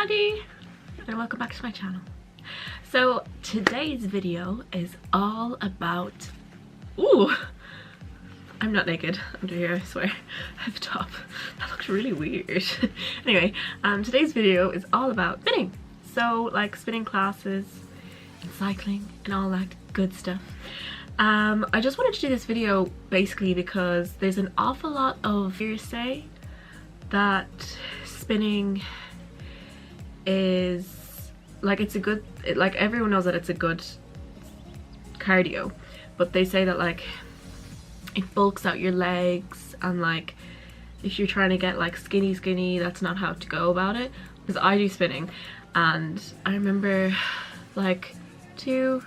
everybody and welcome back to my channel. So today's video is all about I'm not naked under here, I swear. I have a top. That looks really weird. Anyway, today's video is all about spinning. So like spinning classes and cycling and all that good stuff. I just wanted to do this video basically because there's an awful lot of hearsay that spinning is like, it's a good, like everyone knows that it's a good cardio, but they say that like it bulks out your legs, and like if you're trying to get like skinny, that's not how to go about it. Because I do spinning, and I remember like two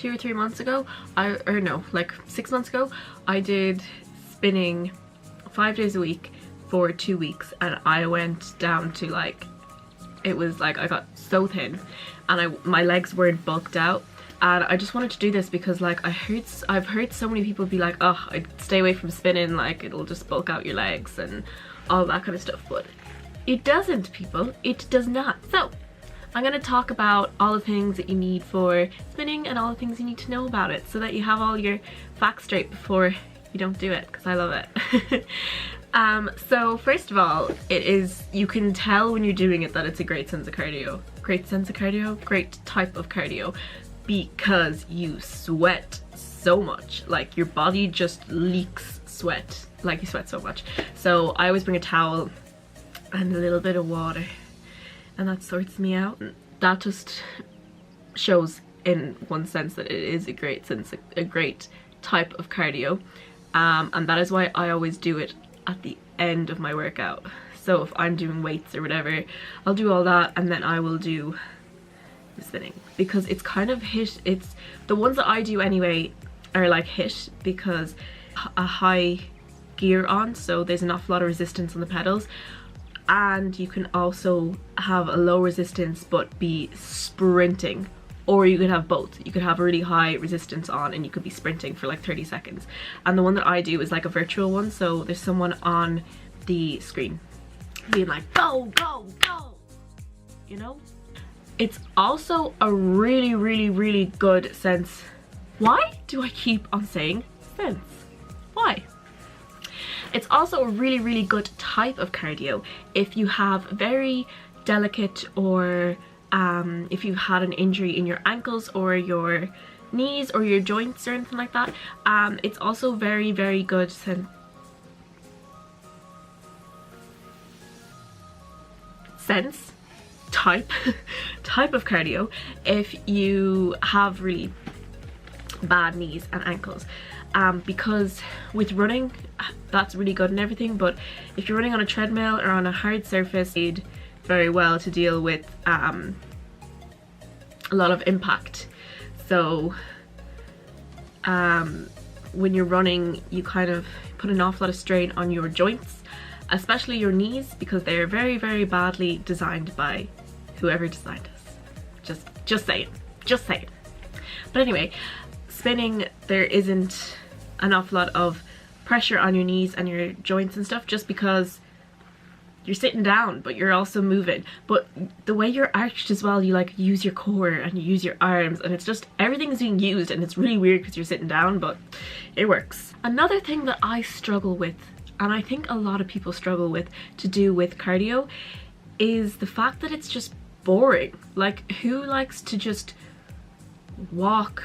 or 3 months ago, like 6 months ago, I did spinning 5 days a week for 2 weeks, and I went down to like, it was like I got so thin and my legs weren't bulked out. And I just wanted to do this because like I've heard so many people be like, oh, I'd stay away from spinning, like it'll just bulk out your legs and all that kind of stuff, but it doesn't, people. It does not. So I'm going to talk about all the things that you need for spinning and all the things you need to know about it so that you have all your facts straight before you don't do it, because I love it. So first of all, you can tell when you're doing it that it's a great sense of cardio. Great type of cardio, because you sweat so much. Like your body just leaks sweat, like you sweat so much. So I always bring a towel and a little bit of water, and that sorts me out. That just shows in one sense that it is a great type of cardio, and that is why I always do it at the end of my workout. So if I'm doing weights or whatever, I'll do all that and then I will do the spinning, because it's kind of it's the ones that I do anyway are like hit because a high gear on, so there's an awful lot of resistance on the pedals, and you can also have a low resistance but be sprinting, or you could have both. You could have a really high resistance on and you could be sprinting for like 30 seconds. And the one that I do is like a virtual one, so there's someone on the screen being like, go, go, go, you know? It's also a really good sense. Why do I keep on saying sense? Why? It's also a really good type of cardio if you have very delicate, or if you've had an injury in your ankles or your knees or your joints or anything like that. It's also very good type of cardio if you have really bad knees and ankles, because with running that's really good and everything, but if you're running on a treadmill or on a hard surface, it's very well to deal with a lot of impact. So when you're running, you kind of put an awful lot of strain on your joints, especially your knees, because they're very badly designed by whoever designed us. Just saying. But anyway, spinning, there isn't an awful lot of pressure on your knees and your joints and stuff, just because you're sitting down but you're also moving. But the way you're arched as well, you like use your core and you use your arms, and it's just everything's being used, and it's really weird because you're sitting down, but it works. Another thing that I struggle with, and I think a lot of people struggle with to do with cardio, is the fact that it's just boring. Like, who likes to just walk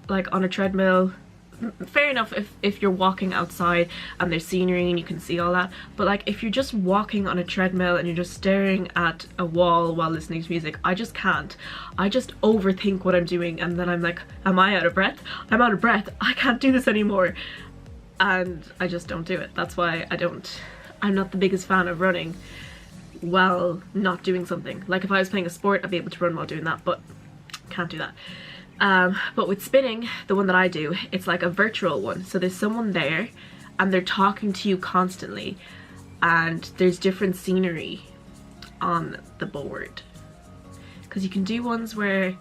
like on a treadmill? Fair enough if you're walking outside and there's scenery and you can see all that, but like if you're just walking on a treadmill and you're just staring at a wall while listening to music, I just can't. I just overthink what I'm doing, and then I'm like, am I out of breath? I'm out of breath. I can't do this anymore. And I just don't do it. That's why I'm not the biggest fan of running while not doing something. Like if I was playing a sport, I'd be able to run while doing that, but can't do that. But with spinning, the one that I do, it's like a virtual one. So there's someone there and they're talking to you constantly, and there's different scenery on the board. Because you can do ones where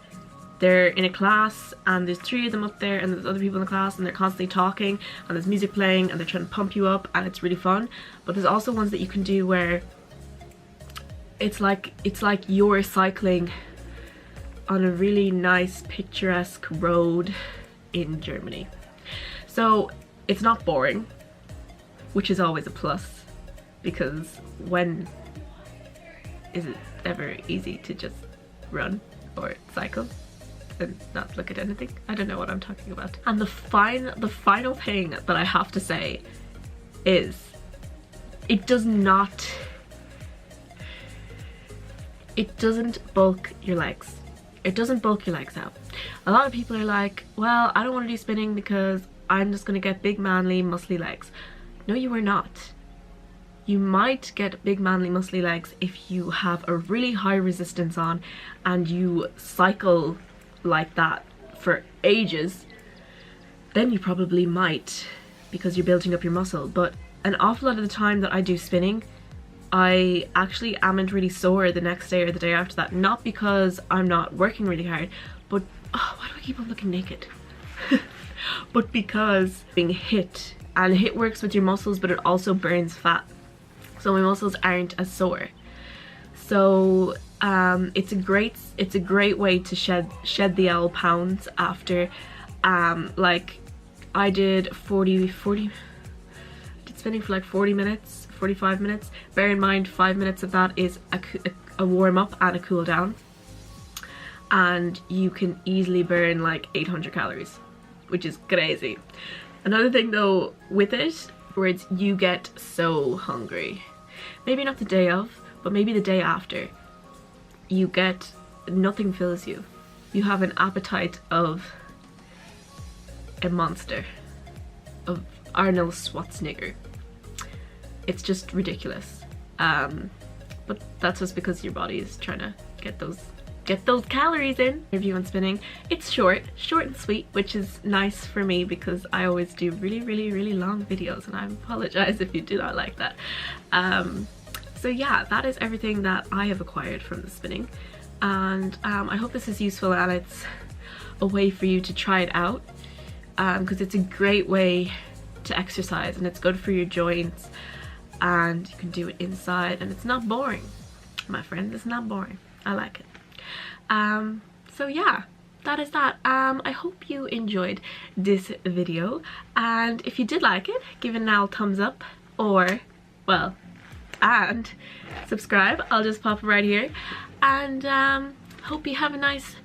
they're in a class and there's 3 of them up there and there's other people in the class and they're constantly talking and there's music playing and they're trying to pump you up and it's really fun. But there's also ones that you can do where it's like you're cycling on a really nice picturesque road in Germany. So it's not boring, which is always a plus, because when is it ever easy to just run or cycle and not look at anything? I don't know what I'm talking about. And the final thing that I have to say is it doesn't bulk your legs. It doesn't bulk your legs out. A lot of people are like, well, I don't want to do spinning because I'm just going to get big, manly, muscly legs. No, you are not. You might get big, manly, muscly legs if you have a really high resistance on and you cycle like that for ages. Then you probably might, because you're building up your muscle. But an awful lot of the time that I do spinning, I actually amn't really sore the next day or the day after that. Not because I'm not working really hard, but why do I keep on looking naked? But because being hit, and HIIT works with your muscles, but it also burns fat, so my muscles aren't as sore. So it's a great way to shed the old pounds after. Like I did 40 did spinning for like 40 minutes, 45 minutes. Bear in mind 5 minutes of that is a warm up and a cool down, and you can easily burn like 800 calories, which is crazy. Another thing though with it, where you get so hungry, maybe not the day of, but maybe the day after, nothing fills you. You have an appetite of a monster, of Arnold Schwarzenegger. It's just ridiculous. But that's just because your body is trying to get those calories in. Review on spinning. It's short and sweet, which is nice for me because I always do really long videos, and I apologize if you do not like that. So yeah, that is everything that I have acquired from the spinning, and I hope this is useful and it's a way for you to try it out, because it's a great way to exercise and it's good for your joints, and you can do it inside and it's not boring, my friend. It's not boring. I like it. So yeah, that is that. I hope you enjoyed this video, and if you did like it, give it an old thumbs up, or well, and subscribe. I'll just pop it right here, and hope you have a nice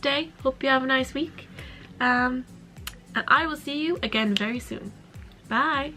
day, hope you have a nice week, and I will see you again very soon. Bye.